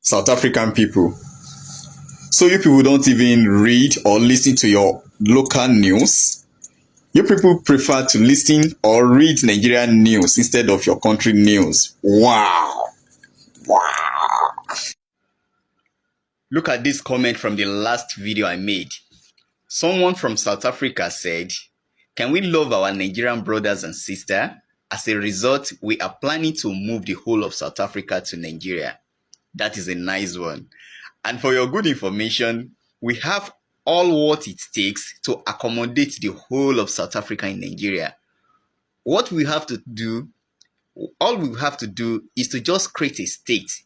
South African people. So you people don't even read or listen to your local news. You people prefer to listen or read Nigerian news instead of your country news. Wow. Wow. Look at this comment from the last video I made. Someone from South Africa said, "Can we love our Nigerian brothers and sisters? As a result, we are planning to move the whole of South Africa to Nigeria." That is a nice one. And for your good information, we have all what it takes to accommodate the whole of South Africa in Nigeria. What we have to do, all we have to do is to just create a state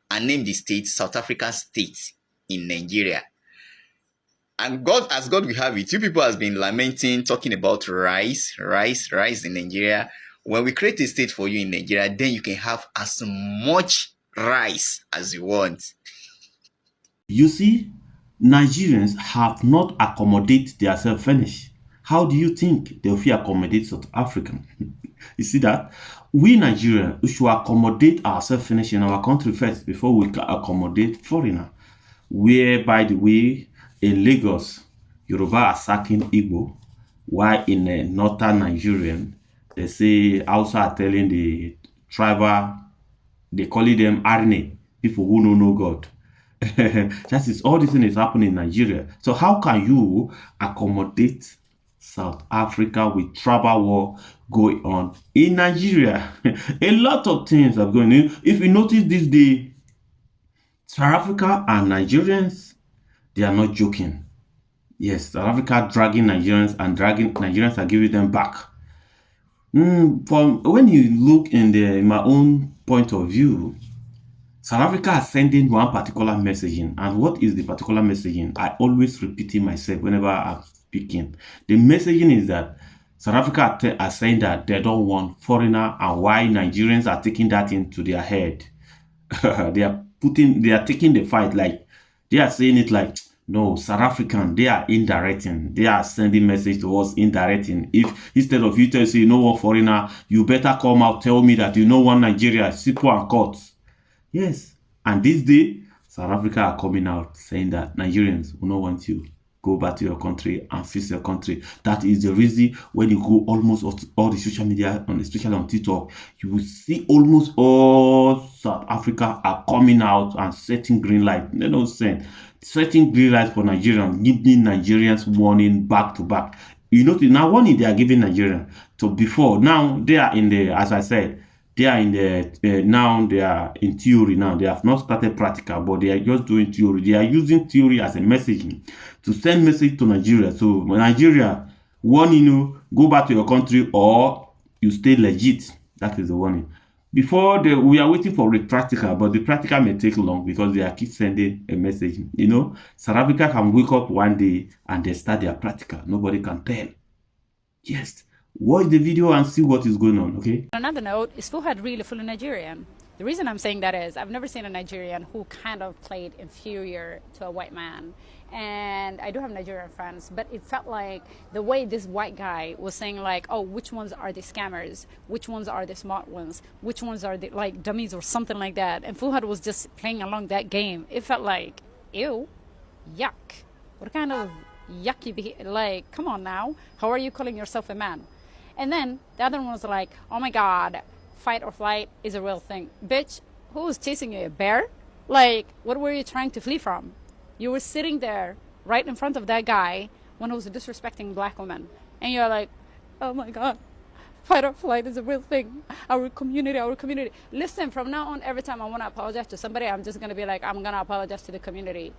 and name the state South African State in Nigeria. And God, as God will have it, you people has been lamenting, talking about rice in Nigeria. When we create a state for you in Nigeria, then you can have as much rice as you want. You see, Nigerians have not accommodated themselves finish. How do you think they'll accommodate South African? You see that? We Nigerians we should accommodate ourselves finish in our country first before we can accommodate foreigner. Where, by the way, in Lagos, Yoruba are sacking Igbo, while in northern Nigerian, they say Hausa are telling the tribal, they call them Arne, people who don't know God. That is all this thing is happening in Nigeria. So how can you accommodate South Africa with tribal war going on in Nigeria? A lot of things are going on. If you notice this day, South Africa and Nigerians, they are not joking. Yes, South Africa dragging Nigerians and dragging Nigerians are giving them back. From when you look in my own point of view, South Africa is sending one particular messaging, and what is the particular messaging? I always repeat it myself whenever I'm speaking. The messaging is that South Africa are saying that they don't want foreigner, and why Nigerians are taking that into their head. they are taking the fight like they are saying it like no, South African, they are indirecting. They are sending message to us indirecting. If instead of you to say no one foreigner, you better come out tell me that you know one Nigeria, simple and cut. Yes. And this day, South Africa are coming out saying that Nigerians will not want you. Go back to your country and fix your country. That is the reason when you go almost all the social media, especially on TikTok, you will see almost all South Africa are coming out and setting green light. They don't say setting green light for Nigerians, giving Nigerians warning back to back. You know, now warning they are giving Nigerians to before. Now they are in the, as I said, they are in the now they are in theory now. They have not started practical, but they are just doing theory. They are using theory as a messaging to send message to Nigeria. So Nigeria, warning you, go back to your country or you stay legit. That is the warning. Before we are waiting for the practical, but the practical may take long because they are keep sending a message. You know, South Africa can wake up one day and they start their practical. Nobody can tell. Yes. Watch the video and see what is going on, okay? On another note, is Fuhad really fully Nigerian? The reason I'm saying that is I've never seen a Nigerian who kind of played inferior to a white man. And I do have Nigerian friends, but it felt like the way this white guy was saying like, oh, which ones are the scammers? Which ones are the smart ones? Which ones are the like dummies or something like that? And Fuhad was just playing along that game. It felt like, ew, yuck. What kind of yucky, like, come on now. How are you calling yourself a man? And then the other one was like, oh my God, fight or flight is a real thing. Bitch, who was chasing you? A bear? Like, what were you trying to flee from? You were sitting there right in front of that guy when he was disrespecting black women. And you're like, oh my God, fight or flight is a real thing. Our community, our community. Listen, from now on, every time I want to apologize to somebody, I'm just going to be like, I'm going to apologize to the community.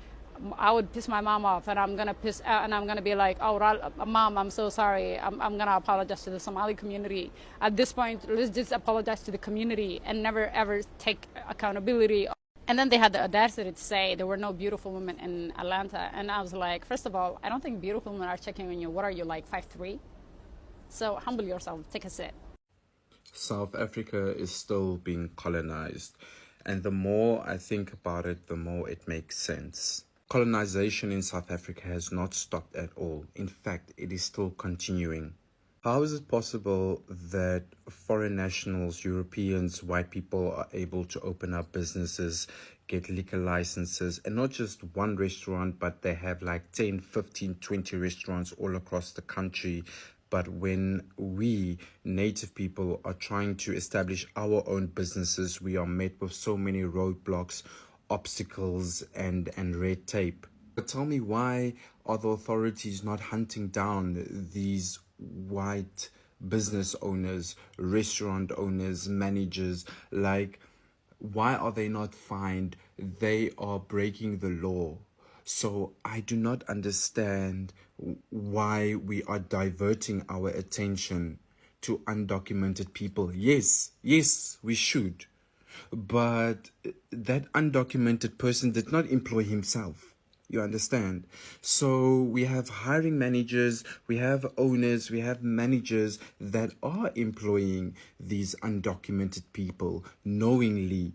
I would piss my mom off, and I'm gonna piss out, and I'm gonna be like, "Oh, mom, I'm so sorry. I'm gonna apologize to the Somali community." At this point, let's just apologize to the community and never ever take accountability. And then they had the audacity to say there were no beautiful women in Atlanta, and I was like, first of all, I don't think beautiful women are checking on you. What are you, like 5'3"? So humble yourself. Take a sit. South Africa is still being colonized, and the more I think about it, the more it makes sense. Colonization in South Africa has not stopped at all. In fact, it is still continuing. How is it possible that foreign nationals, Europeans, white people are able to open up businesses get liquor licenses, and not just one restaurant, but they have like 10, 15, 20 restaurants all across the country. But when we native people are trying to establish our own businesses, we are met with so many roadblocks, obstacles, and red tape. But tell me, why are the authorities not hunting down these white business owners, restaurant owners, managers? Like, why are they not fined? They are breaking the law. So I do not understand why we are diverting our attention to undocumented people. Yes, we should. But that undocumented person did not employ himself. You understand? So we have hiring managers, we have owners, we have managers that are employing these undocumented people knowingly.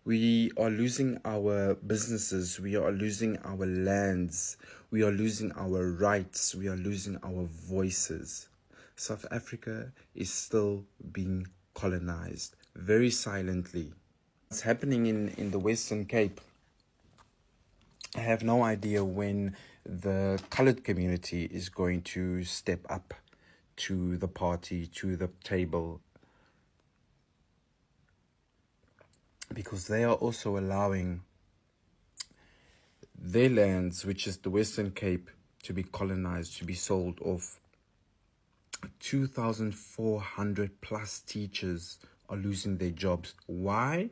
We are losing our businesses, we are losing our lands, we are losing our rights, we are losing our voices. South Africa is still being colonized very silently. What's happening in the Western Cape, I have no idea when the colored community is going to step up to the party, to the table, because they are also allowing their lands, which is the Western Cape, to be colonized, to be sold off. 2,400 plus teachers are losing their jobs. Why?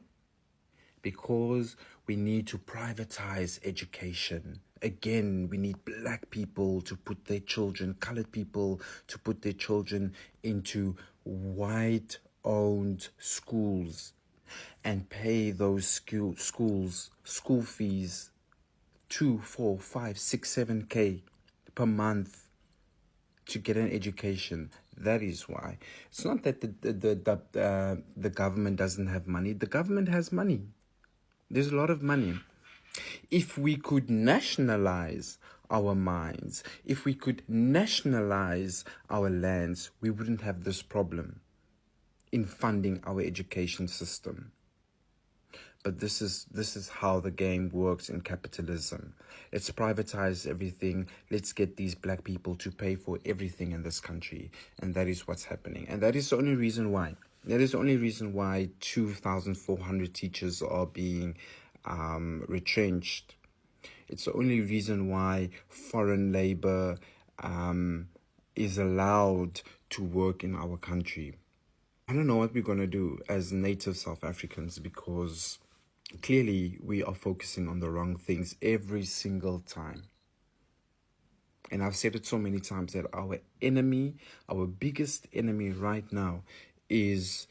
Because we need to privatize education. Again, we need black people to put their children, colored people to put their children into white-owned schools and pay those schools school fees 2, 4, 5, 6, 7K per month to get an education. That is why. It's not that the government doesn't have money. The government has money. There's a lot of money. If we could nationalize our mines, if we could nationalize our lands, we wouldn't have this problem in funding our education system. But this is how the game works in capitalism. Let's privatize everything. Let's get these black people to pay for everything in this country. And that is what's happening. And that is the only reason why. That is the only reason why 2,400 teachers are being retrenched. It's the only reason why foreign labor is allowed to work in our country. I don't know what we're going to do as native South Africans, because clearly we are focusing on the wrong things every single time. And I've said it so many times that our enemy, our biggest enemy right now is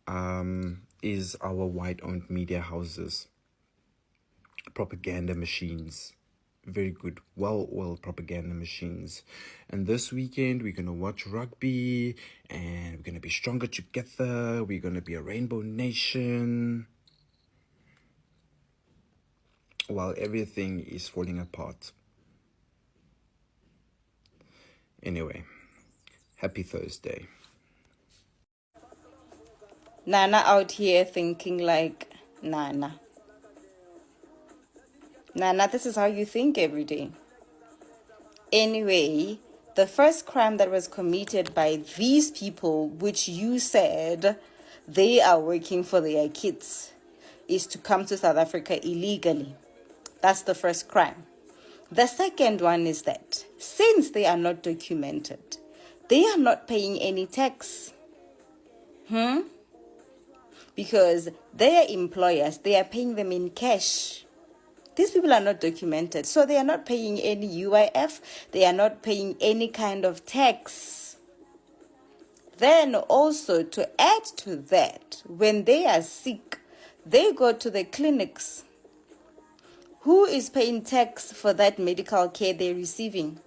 our white-owned media houses, propaganda machines. Very good, well-oiled propaganda machines. And this weekend, we're going to watch rugby, and we're going to be stronger together. We're going to be a rainbow nation, while everything is falling apart. Anyway, happy Thursday. Nana out here thinking like, Nana, this is how you think every day. Anyway, the first crime that was committed by these people, which you said they are working for their kids, is to come to South Africa illegally. That's the first crime. The second one is that since they are not documented, they are not paying any tax. Because their employers, they are paying them in cash. These people are not documented, so they are not paying any UIF. They are not paying any kind of tax. Then also, to add to that, when they are sick, they go to the clinics. Who is paying tax for that medical care they're receiving?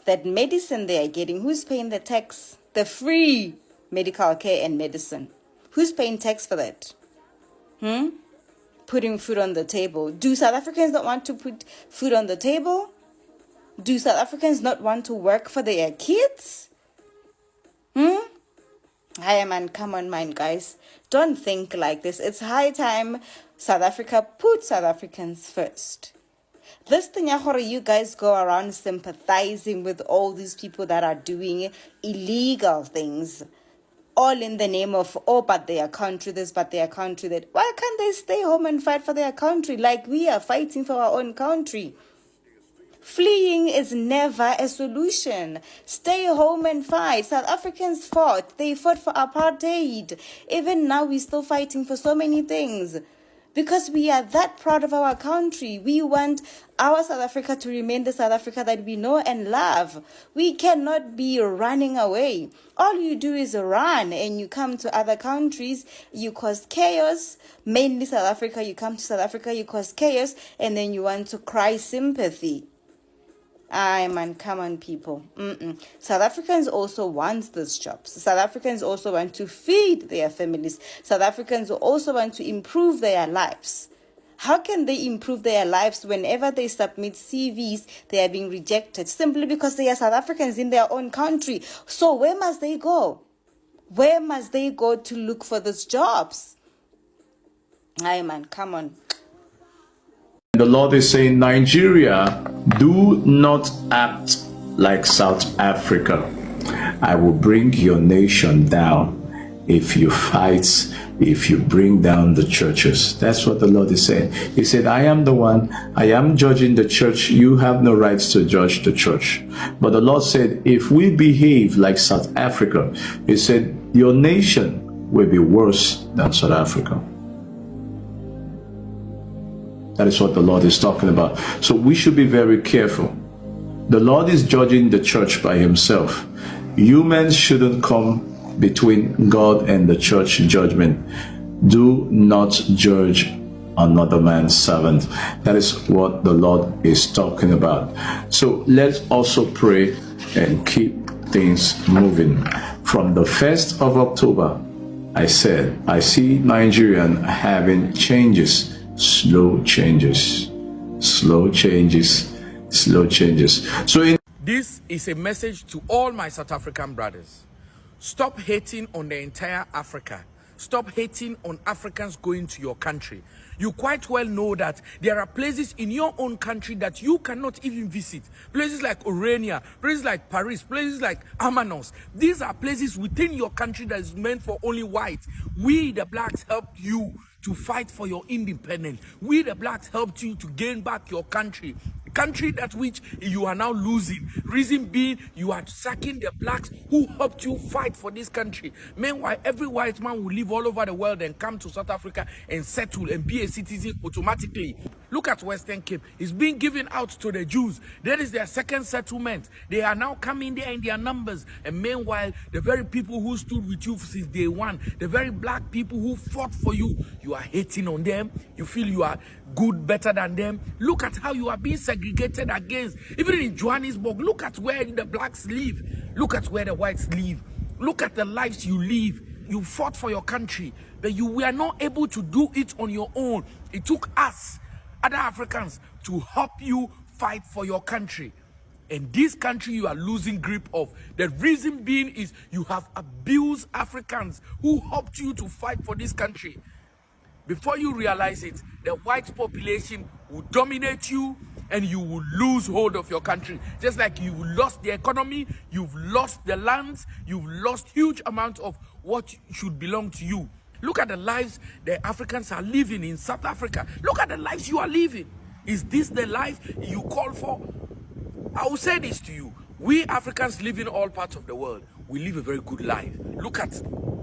That medicine they are getting, who's paying the tax? The free medical care and medicine. Who's paying tax for that? Putting food on the table. Do South Africans not want to put food on the table? Do South Africans not want to work for their kids? Hi, man, come on, man, guys. Don't think like this. It's high time South Africa put South Africans first. This thing, you guys go around sympathizing with all these people that are doing illegal things, all in the name of, oh, but their country this, but their country that. Why can't they stay home and fight for their country like we are fighting for our own country? Fleeing is never a solution. Stay home and fight. South Africans fought. They fought for apartheid. Even now, we're still fighting for so many things. Because we are that proud of our country. We want our South Africa to remain the South Africa that we know and love. We cannot be running away. All you do is run and you come to other countries, you cause chaos. Mainly South Africa, you come to South Africa, you cause chaos, and then you want to cry sympathy. Aye, man, come on, people. South Africans also want these jobs. South Africans also want to feed their families. South Africans also want to improve their lives. How can they improve their lives whenever they submit CVs, they are being rejected simply because they are South Africans in their own country? So where must they go? Where must they go to look for these jobs? Aye, man, come on. The Lord is saying, Nigeria, do not act like South Africa. I will bring your nation down if you fight, if you bring down the churches. That's what the Lord is saying. He said, I am the one, I am judging the church. You have no rights to judge the church. But the Lord said, if we behave like South Africa, he said, your nation will be worse than South Africa. That is what the Lord is talking about. So we should be very careful. The Lord is judging the church by himself. Humans shouldn't come between God and the church judgment. Do not judge another man's servant. That is what the Lord is talking about. So let's also pray and keep things moving. From the 1st of October, I said, I see Nigerians having changes. Slow changes, slow changes, slow changes. This is a message to all my South African brothers. Stop hating on the entire Africa. Stop hating on Africans going to your country. You quite well know that there are places in your own country that you cannot even visit. Places like Orania, places like Paris, places like Amanos. These are places within your country that is meant for only whites. We, the blacks, helped you to fight for your independence. We, the blacks, helped you to gain back your country. Country that which you are now losing. Reason being, you are sacking the blacks who helped you fight for this country. Meanwhile, every white man will live all over the world and come to South Africa and settle and be a citizen automatically. Look at Western Cape. It's being given out to the Jews. That is their second settlement. They are now coming there in their numbers. And meanwhile, the very people who stood with you since day one, the very black people who fought for you, you are hating on them. You feel you are good, better than them. Look at how you are being segregated against. Even in Johannesburg, look at where the blacks live. Look at where the whites live. Look at the lives you live. You fought for your country, but you were not able to do it on your own. It took us, other Africans, to help you fight for your country. And this country you are losing grip of. The reason being is you have abused Africans who helped you to fight for this country. Before you realize it, the white population will dominate you and you will lose hold of your country. Just like you lost the economy, you've lost the lands, you've lost huge amounts of what should belong to you. Look at the lives the Africans are living in South Africa. Look at the lives you are living. Is this the life you call for? I will say this to you. We Africans live in all parts of the world. We live a very good life. Look at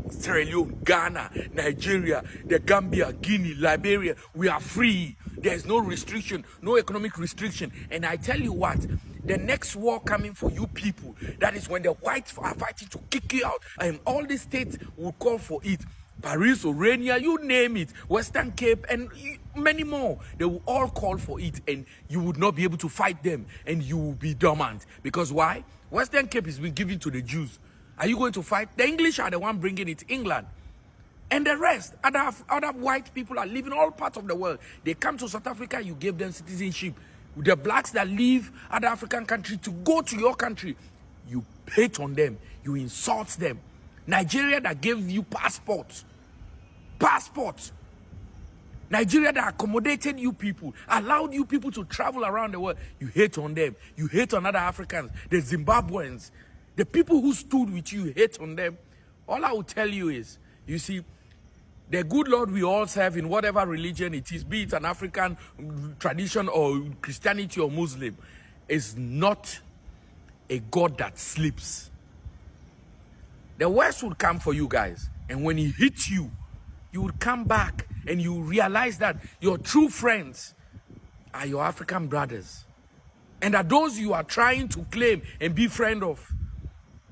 Sierra Leone, Ghana, Nigeria, the Gambia, Guinea, Liberia. We are free. There is no restriction, no economic restriction. And I tell you what, the next war coming for you people, that is when the whites are fighting to kick you out, and all the states will call for it. Paris, Orania, you name it, Western Cape, and many more. They will all call for it, and you would not be able to fight them, and you will be dormant. Because why? Western Cape is being given to the Jews. Are you going to fight? The English are the one bringing it, England. And the rest, other white people are living all parts of the world. They come to South Africa, you gave them citizenship. The blacks that leave other African countries to go to your country, you hate on them, you insult them. Nigeria that gave you passports. Nigeria that accommodated you people, allowed you people to travel around the world. You hate on them. You hate on other Africans, the Zimbabweans, the people who stood with you, hate on them. All I will tell you is, you see, the good Lord we all serve in whatever religion it is, be it an African tradition or Christianity or Muslim, is not a God that sleeps. The worst would come for you guys. And when he hits you, you would come back and you realize that your true friends are your African brothers. And that those you are trying to claim and be friend of,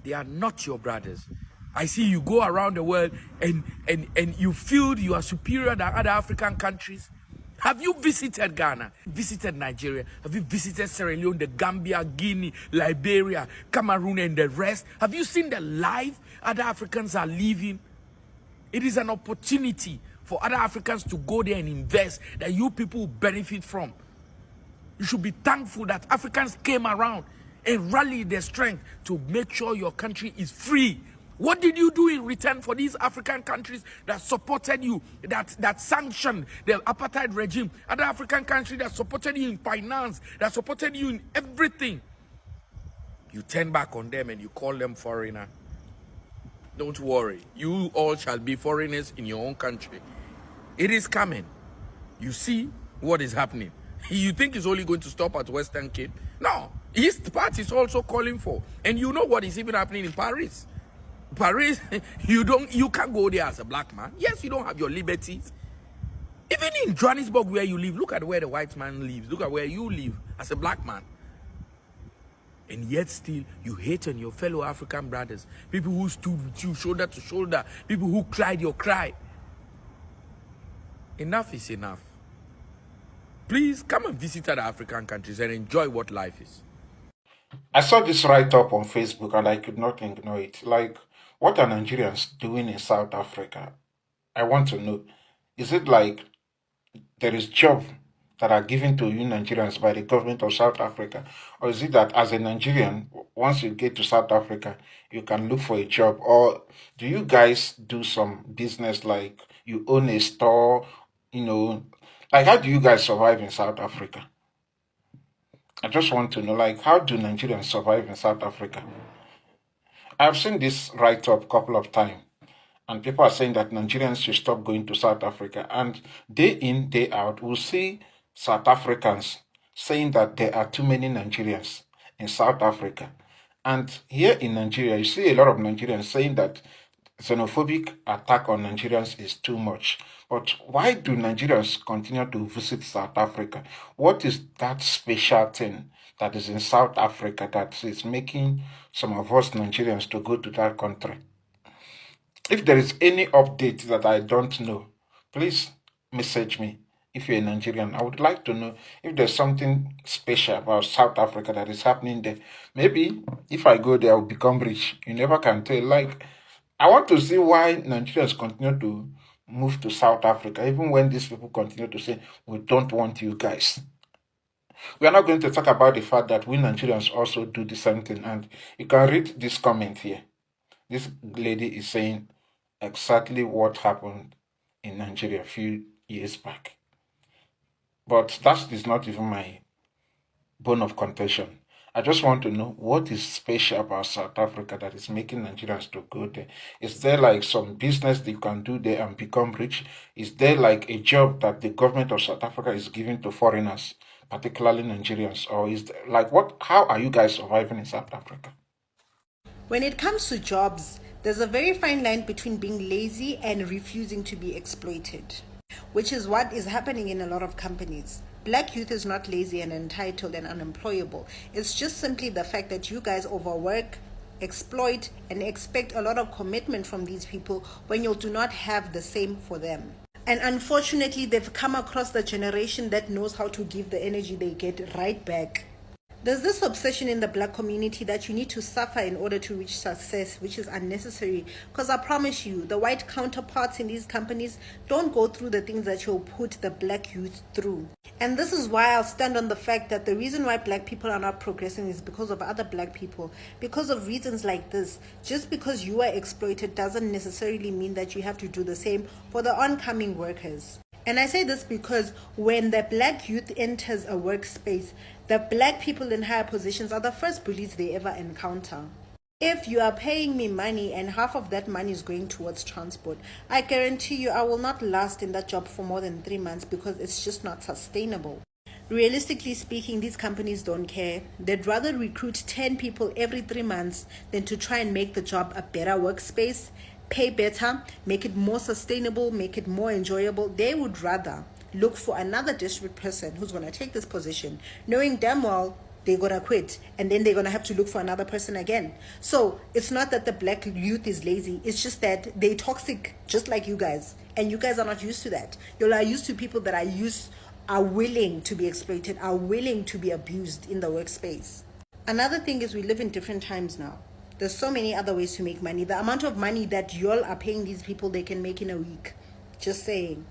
they are not your brothers. I see you go around the world and you feel you are superior than other African countries. Have you visited Ghana? Visited Nigeria? Have you visited Sierra Leone, the Gambia, Guinea, Liberia, Cameroon, and the rest? Have you seen the life other Africans are living? It is an opportunity for other Africans to go there and invest that you people will benefit from. You should be thankful that Africans came around and rallied their strength to make sure your country is free. What did you do in return for these African countries that supported you, that sanctioned the apartheid regime? Other African countries that supported you in finance, that supported you in everything. You turn back on them and you call them foreigner. Don't worry, you all shall be foreigners in your own country. It is coming. You see what is happening. You think it's only going to stop at Western Cape? No, East part is also calling for. And you know what is even happening in Paris. Paris, you can't go there as a black man. Yes, you don't have your liberties. Even in Johannesburg where you live, look at where the white man lives. Look at where you live as a black man. And yet still, you hate on your fellow African brothers. People who stood with you shoulder to shoulder. People who cried your cry. Enough is enough. Please come and visit other African countries and enjoy what life is. I saw this write-up on Facebook and I could not ignore it. Like, what are Nigerians doing in South Africa? I want to know. Is it like there is job that are given to you Nigerians by the government of South Africa? Or is it that as a Nigerian, once you get to South Africa, you can look for a job? Or do you guys do some business, like you own a store, like how do you guys survive in South Africa? I just want to know, like, how do Nigerians survive in South Africa? I've seen this write-up a couple of times, and people are saying that Nigerians should stop going to South Africa. And day in, day out, we'll see South Africans saying that there are too many Nigerians in South Africa. And here in Nigeria, you see a lot of Nigerians saying that xenophobic attack on Nigerians is too much. But why do Nigerians continue to visit South Africa? What is that special thing that is in South Africa that is making some of us Nigerians to go to that country? If there is any update that I don't know, please message me. If you're a Nigerian, I would like to know if there's something special about South Africa that is happening there. Maybe if I go there, I'll become rich. You never can tell. Like, I want to see why Nigerians continue to move to South Africa, even when these people continue to say, we don't want you guys. We are not going to talk about the fact that we Nigerians also do the same thing. And you can read this comment here. This lady is saying exactly what happened in Nigeria a few years back. But that is not even my bone of contention. I just want to know what is special about South Africa that is making Nigerians to go there. Is there like some business that you can do there and become rich? Is there like a job that the government of South Africa is giving to foreigners, particularly Nigerians? Or is there, like, how are you guys surviving in South Africa? When it comes to jobs, there's a very fine line between being lazy and refusing to be exploited, which is what is happening in a lot of companies. Black youth is not lazy and entitled and unemployable. It's just simply the fact that you guys overwork, exploit, and expect a lot of commitment from these people when you do not have the same for them. And unfortunately, they've come across the generation that knows how to give the energy they get right back. There's this obsession in the black community that you need to suffer in order to reach success, which is unnecessary. Because I promise you, the white counterparts in these companies don't go through the things that you'll put the black youth through. And this is why I'll stand on the fact that the reason why black people are not progressing is because of other black people. Because of reasons like this. Just because you are exploited doesn't necessarily mean that you have to do the same for the oncoming workers. And I say this because when the black youth enters a workspace, the black people in higher positions are the first bullies they ever encounter. If you are paying me money and half of that money is going towards transport, I guarantee you I will not last in that job for more than 3 months because it's just not sustainable. Realistically speaking, these companies don't care. They'd rather recruit 10 people every 3 months than to try and make the job a better workspace, pay better, make it more sustainable, make it more enjoyable. They would rather look for another desperate person who's going to take this position, knowing damn well they're going to quit and then they're going to have to look for another person again. So it's not that the black youth is lazy, it's just that they're toxic just like you guys, and you guys are not used to that. You're used to people that are willing to be exploited, are willing to be abused in the workspace. Another thing is we live in different times now. There's so many other ways to make money. The amount of money that y'all are paying these people, they can make in a week. Just saying.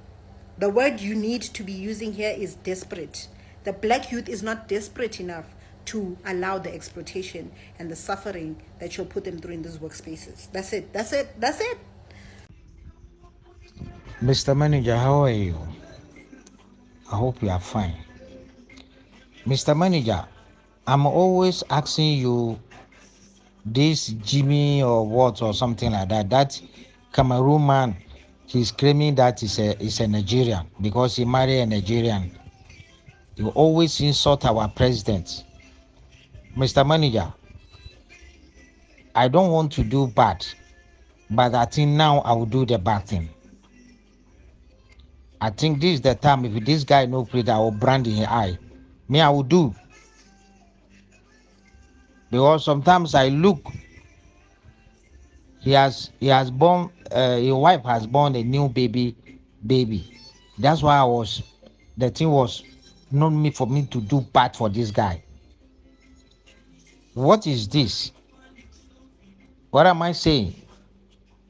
The word you need to be using here is desperate. The black youth is not desperate enough to allow the exploitation and the suffering that you'll put them through in these workspaces. That's it. That's it. That's it. Mr. Manager, how are you? I hope you are fine. Mr. Manager, I'm always asking you this Jimmy or what or something like that. That Cameroon man, he's claiming that he's a Nigerian because he married a Nigerian. You always insult our president. Mr. Manager, I don't want to do bad, but I think now I will do the bad thing. I think this is the time. If this guy no play, I will brand in his eye. Me, I will do. Because sometimes I look, he has born, his wife has born a new baby. That's why the thing was not me for me to do bad for this guy. What is this? What am I saying?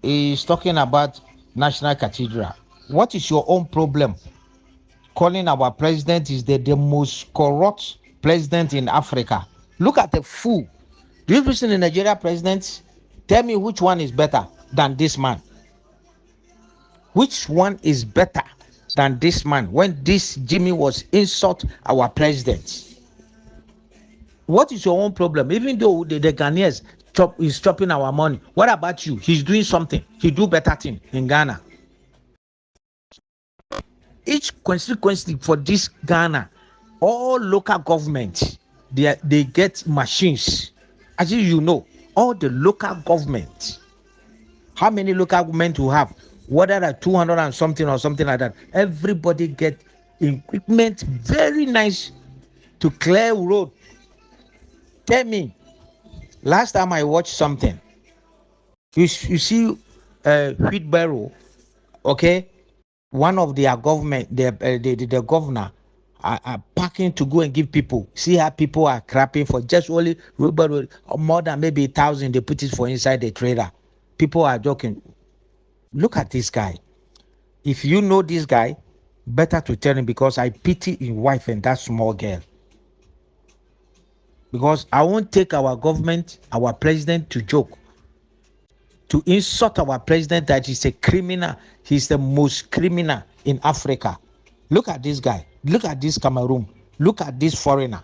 He's talking about National Cathedral. What is your own problem? Calling our president is the most corrupt president in Africa. Look at the fool. Do you listen to Nigeria president? Tell me which one is better than this man. Which one is better than this man when this Jimmy was insult our president? What is your own problem? Even though the Ghanaians is chopping our money, what about you? He's doing something. He do better thing in Ghana. Each constituency for this Ghana, all local government, they get machines. As you know, all the local government. How many local government you have? Whether at 200 and something or something like that. Everybody get equipment very nice to clear road. Tell me, last time I watched something, you see wheelbarrow, okay? One of their government, the governor, are packing to go and give people. See how people are crapping for just only wheelbarrow, more than maybe 1,000. They put it for inside the trailer. People are joking. Look at this guy. If you know this guy, better to tell him, because I pity his wife and that small girl. Because I won't take our government, our president to joke. To insult our president that he's a criminal. He's the most criminal in Africa. Look at this guy. Look at this Cameroon. Look at this foreigner.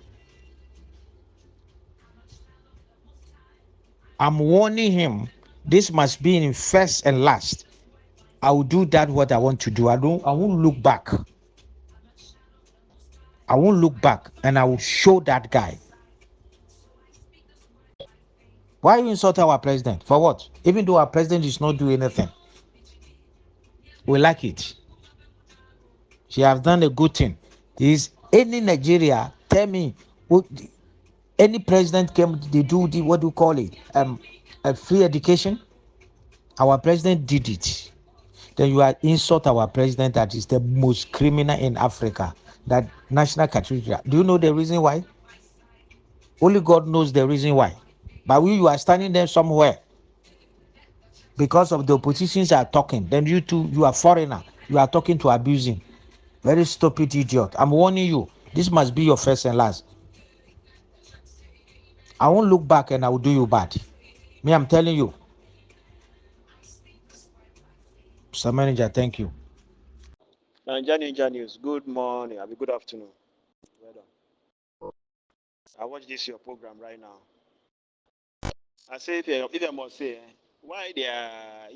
I'm warning him. This must be in first and last. I will do that what I want to do. I won't look back. I won't look back, and I will show that guy. Why you insult our president? For what? Even though our president is not doing anything. We like it. She has done a good thing. Is any Nigeria, tell me, any president came, they do the, what do you call it? A free education? Our president did it. Then you are insult our president that is the most criminal in Africa. That National Cathedral. Do you know the reason why? Only God knows the reason why. But you are standing there somewhere because of the oppositions are talking. Then you too, you are foreigner. You are talking to abusing. Very stupid idiot. I'm warning you. This must be your first and last. I won't look back and I will do you bad. Me, I'm telling you. Mr. Manager, thank you. Ninja News, good morning. Have a good afternoon. Well done. I watch this your program right now. I say, if I must say, why the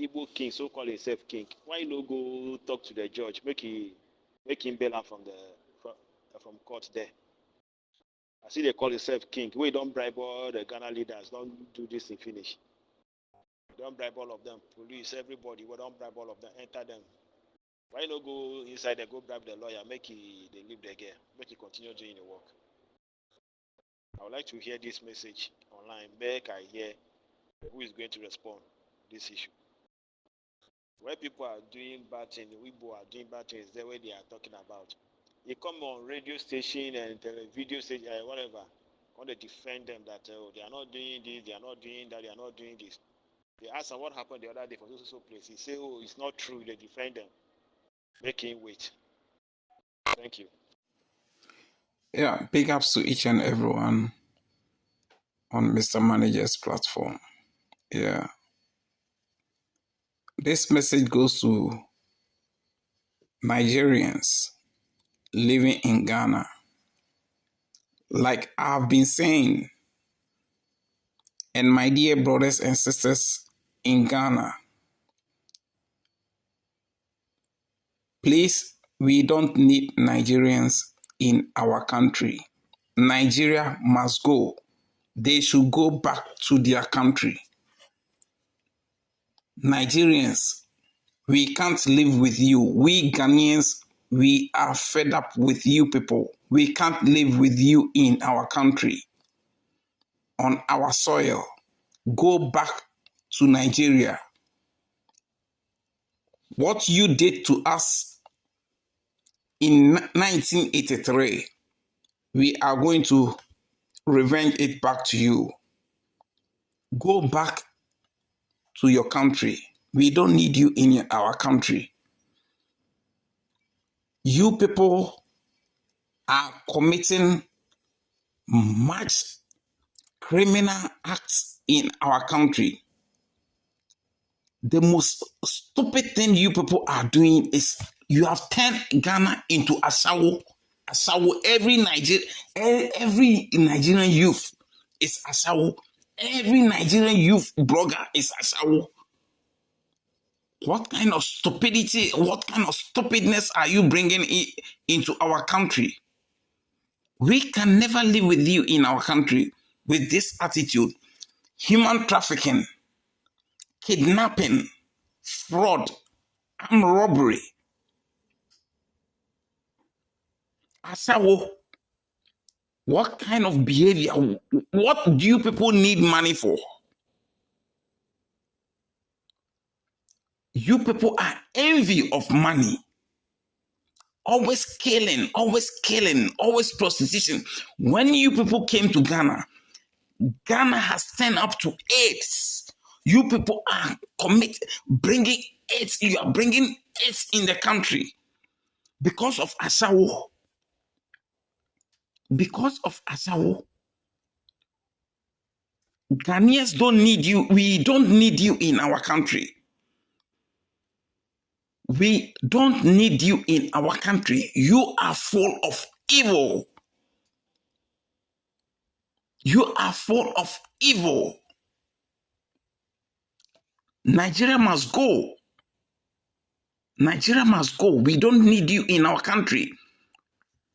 Igbo king, so-called himself king, why no go talk to the judge, make him bail out from court there. I see they call himself king. We don't bribe all the Ghana leaders. Don't do this in finish. Don't bribe all of them. Police, everybody. We don't bribe all of them. Enter them. Why not go inside and go bribe the lawyer? They leave the girl. Make he continue doing the work. I would like to hear this message online. Make I hear who is going to respond to this issue. When people are doing bad things, the Igbo are doing bad things, the way they are talking about. You come on radio station and video station, whatever, want to defend them that they are not doing this, they are not doing that, they are not doing this. They ask them what happened the other day for so place. He say, oh, it's not true. They defend them. Make him wait. Thank you. Yeah, big ups to each and everyone on Mr. Manager's platform. Yeah. This message goes to Nigerians living in Ghana. Like I've been saying, and my dear brothers and sisters in Ghana, please, we don't need Nigerians in our country. Nigeria must go. They should go back to their country. Nigerians, we can't live with you. We Ghanaians, we are fed up with you people. We can't live with you in our country, on our soil. Go back to Nigeria. What you did to us in 1983, we are going to revenge it back to you. Go back to your country. We don't need you in our country. You people are committing much criminal acts in our country. The most stupid thing you people are doing is you have turned Ghana into Asawo. Asawo. Every Nigerian youth is Asawo. Every Nigerian youth blogger is Asawo. What kind of stupidity, what kind of stupidness are you bringing into our country? We can never live with you in our country with this attitude. Human trafficking, kidnapping, fraud, armed robbery. Asawo, what kind of behavior? What do you people need money for? You people are envy of money. Always killing, always prostitution. When you people came to Ghana, Ghana has turned up to AIDS. You people are bringing AIDS. You are bringing AIDS in the country because of Asawo. Because of Asawo. Ghanaians don't need you. We don't need you in our country. We don't need you in our country. You are full of evil. You are full of evil. Nigeria must go. Nigeria must go. We don't need you in our country.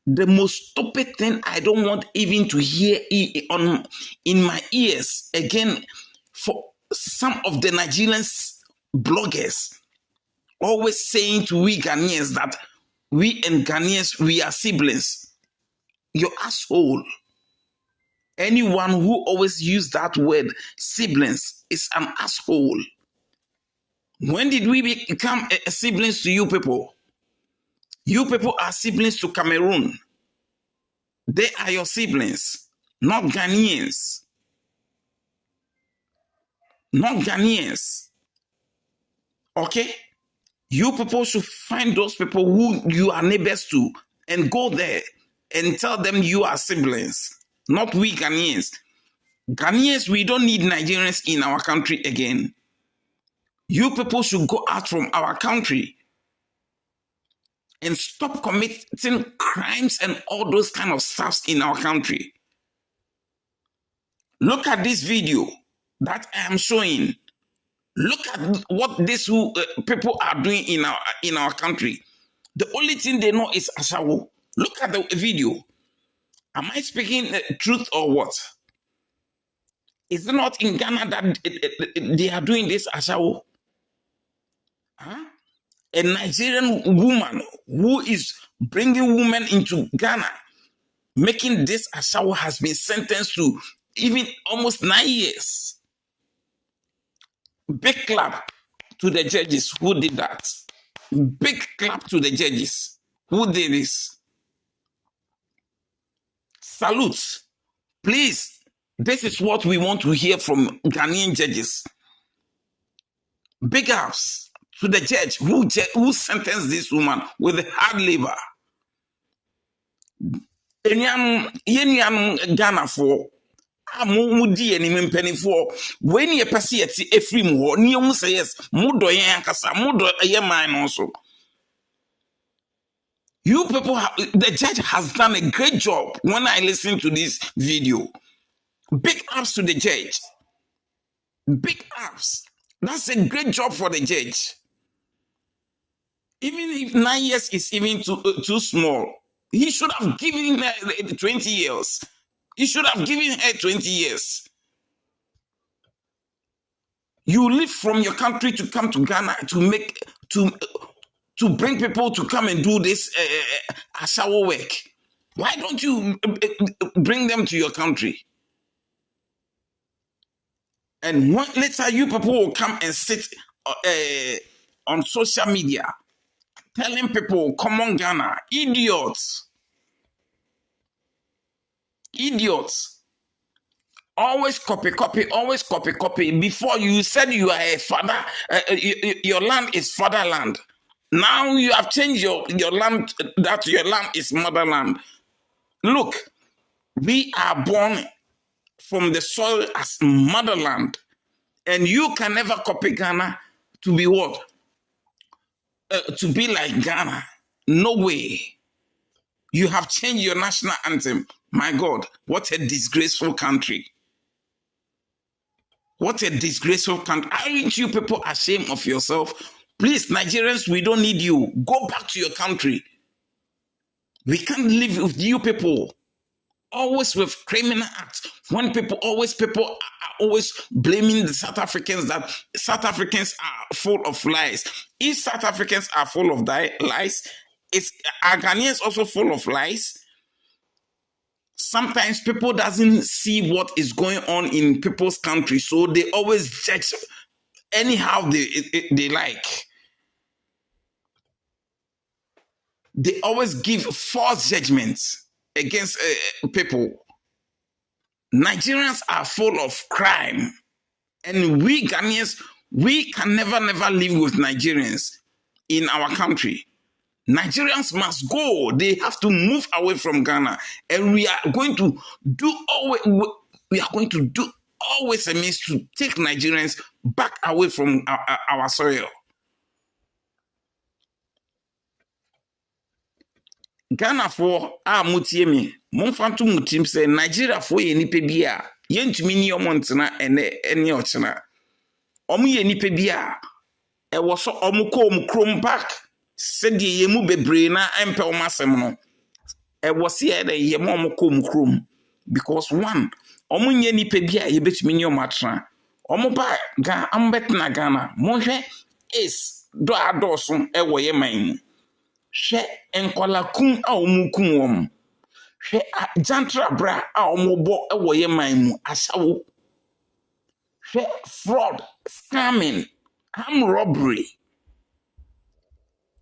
The most stupid thing I don't want even to hear in my ears again for some of the Nigerians bloggers always saying to we Ghanaians that we and Ghanaians, we are siblings. You asshole. Anyone who always use that word, siblings, is an asshole. When did we become siblings to you people? You people are siblings to Cameroon. They are your siblings, not Ghanaians. Not Ghanaians. Okay? You people should find those people who you are neighbors to and go there and tell them you are siblings, not we Ghanaians. Ghanaians, we don't need Nigerians in our country again. You people should go out from our country. and stop committing crimes and all those kind of stuffs in our country. Look at this video that I am showing. Look at what these people are doing in our country. The only thing they know is ashawo. Look at the video. Am I speaking the truth or what? Is it not in Ghana that they are doing this ashawo? Huh? A Nigerian woman who is bringing women into Ghana, making this ashawo, has been sentenced to even almost 9 years. Big clap to the judges who did that. Big clap to the judges who did this. Salute. Please, this is what we want to hear from Ghanaian judges. Big ups to the judge who sentenced this woman with hard labor. Yenyam Ghana for amudi enim mpanifo when ye pese yeti efrim ho ne hu say yes mudo yen akasa mudo ye man also. You people the judge has done a great job when I listen to this video. Big ups to the judge. Big ups. That's a great job for the judge. Even if 9 years is even too small, he should have given her 20 years. He should have given her 20 years. You leave from your country to come to Ghana to bring people to come and do this ashawo work. Why don't you bring them to your country? And later you people will come and sit on social media telling people, come on Ghana, idiots. Idiots. Always copy. Before you said you are a father, your land is fatherland. Now you have changed your land, that your land is motherland. Look, we are born from the soil as motherland. And you can never copy Ghana to be what? To be like Ghana. No way. You have changed your national anthem. My God, what a disgraceful country. What a disgraceful country. Aren't you people ashamed of yourself? Please, Nigerians, we don't need you. Go back to your country. We can't live with you people. Always with criminal acts. When people are always blaming the South Africans that South Africans are full of lies. If South Africans are full of lies, are Ghanaians also full of lies? Sometimes people doesn't see what is going on in people's country, so they always judge anyhow they like. They always give false judgments against people. Nigerians are full of crime, and we Ghanaians, we can never live with Nigerians in our country. Nigerians must go. They have to move away from Ghana, and we are going to do always a means to take Nigerians back away from our soil. Ghana for mutiemi monfanto mutim say Nigeria for ye nipa bia yentumi ni omontena ene ochena omo ye nipa bia e wo so omo ko omo krom back said ye mu bebre na empe o masem no e wo se ye ye mo omo ko omo krom because one omo nye nipa bia ye betumi ni omo atena omo ba ga ambetna Ghana mo hwe is do adoso e wo ye man she enkwalakun a omukum wom she jantra bra a omobo e wo ye man mu asawo she fraud scamming armed robbery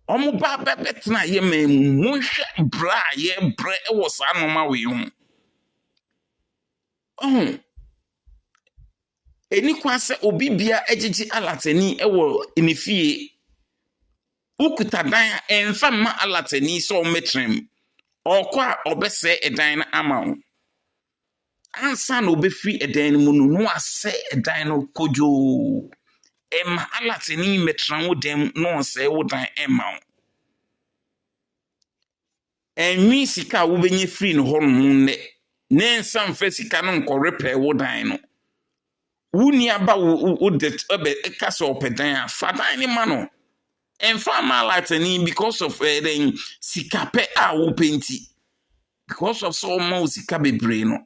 omoba betna ye man mu hwe bra ye bre e wo sa noma we hu eni kwase obi bia ejiji alatani e wo enifie ukuta dan enfa ma alatani so metrem okwa obese edan na amawo ansa na obefi edan mu no ase edan no kojo alatani metran wo dem no ase wo dan emawo enwi sika wo benye free no ho no ne ne nsam fa sika no nkɔ repair wo dan no wuni aba wo de ka so opedan a fa dan ni ma no enfa ma latani because of then sika pe a wo penti because of so mo sika bebre no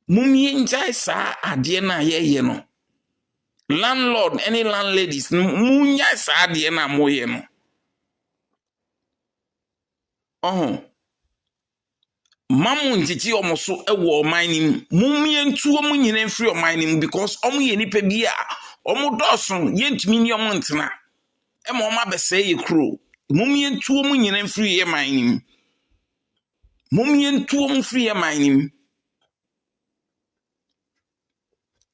mumye njai sa ade na ye no landlord any landladies munya sa ade na moye no mamu njiji omoso ewo mining mumye ntuo mu nyina free o mining because omo ye nipa bi a omo doso yentumi ni omo ntena e ma omo abese ye kro mumye ntuo mu nyina free ye mining mumye ntuo mu free ye mining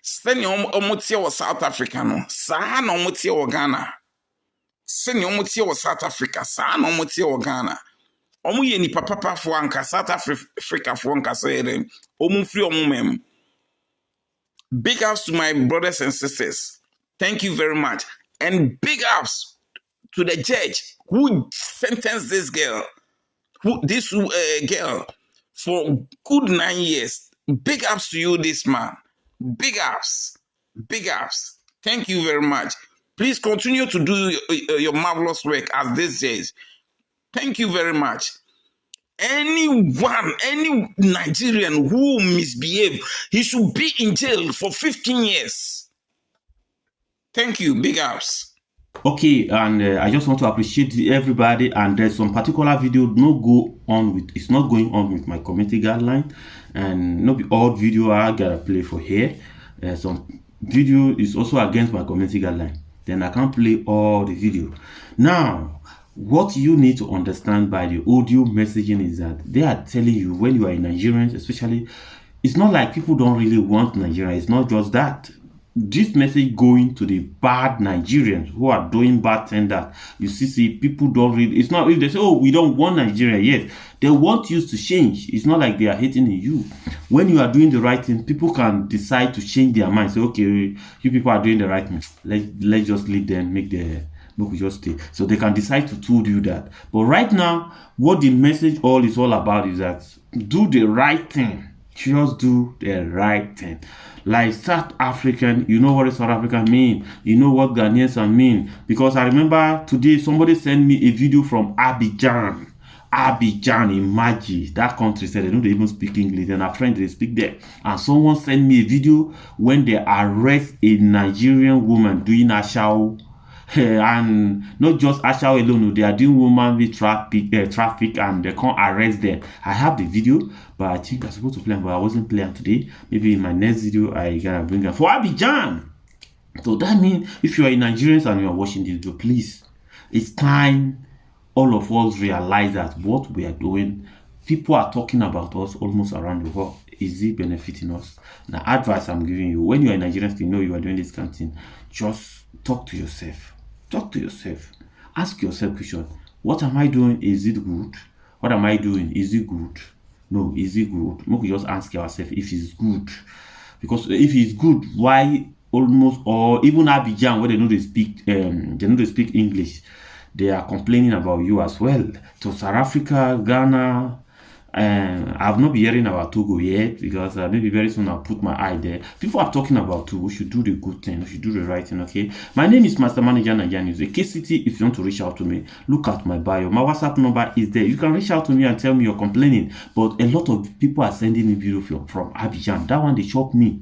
seni omo tie wo South Africa no saa na omo tie wo Ghana seni omo tie wo South Africa saa na omo tie wo Ghana omo ye ni papa fo anka South Africa fo anka say omo free omo mem. Big ups to my brothers and sisters. Thank you very much. And big ups to the judge who sentenced this girl, girl for good 9 years. Big ups to you, this man. Big ups. Big ups. Thank you very much. Please continue to do your marvelous work as this judge. Thank you very much. Anyone, any Nigerian who misbehave, he should be in jail for 15 years. Thank you. Big ups. Okay, and I just want to appreciate everybody. And there's some particular video it's not going on with my community guideline, and not be all video I gotta play for here. Some video is also against my community guideline. Then I can't play all the video. Now, what you need to understand by the audio messaging is that they are telling you when you are in Nigerians, especially, it's not like people don't really want Nigeria. It's not just that. This message going to the bad Nigerians who are doing bad things that you see people don't really, it's not if they say, oh, we don't want Nigeria. Yes, they want you to change. It's not like they are hating you. When you are doing the right thing, people can decide to change their mind. Say, okay, you people are doing the right thing. Let's just leave them, we just stay. So they can decide to do that. But right now, what the message is all about is that do the right thing. Just do the right thing. Like South African, you know what a South African mean. You know what Ghanaians mean. Because I remember today somebody sent me a video from Abidjan. Abidjan in Mali. That country said they don't even speak English. And our friends, they speak there. And someone sent me a video when they arrest a Nigerian woman doing a show. And not just Asha alone, they are doing woman with traffic and they can't arrest them. I have the video, but I think I'm supposed to play, but I wasn't playing today. Maybe in my next video, I gotta bring it for Abidjan. So that means if you are in Nigerians and you are watching this video, please, it's time all of us realize that what we are doing, people are talking about us almost around the world. Is it benefiting us? The advice I'm giving you, when you are in Nigerians, you know you are doing this kind of thing, just talk to yourself. Talk to yourself. Ask yourself question. What am I doing? Is it good? What am I doing? Is it good? No, is it good? We just ask ourselves if it's good. Because if it's good, why almost or even Abidjan, where they know they speak English, they are complaining about you as well. So South Africa, Ghana, I've not been hearing about Togo yet because maybe very soon I'll put my eye there. People are talking about Togo. We should do the good thing. We should do the right thing, okay? My name is Master Manager Nigerian News. KCT, if you want to reach out to me, look at my bio. My WhatsApp number is there. You can reach out to me and tell me you're complaining. But a lot of people are sending me video from Abidjan. That one, they shocked me.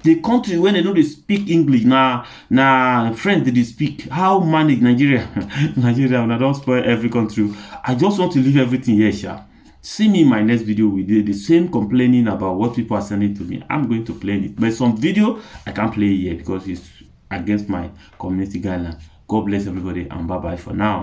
The country when they know they speak English now friends they speak how manage Nigeria when I don't spoil every country. I just want to leave everything here, Sha. See me in my next video with the same complaining about what people are sending to me. I'm going to play it, but some video I can't play here because it's against my community guideline. God bless everybody and bye bye for now.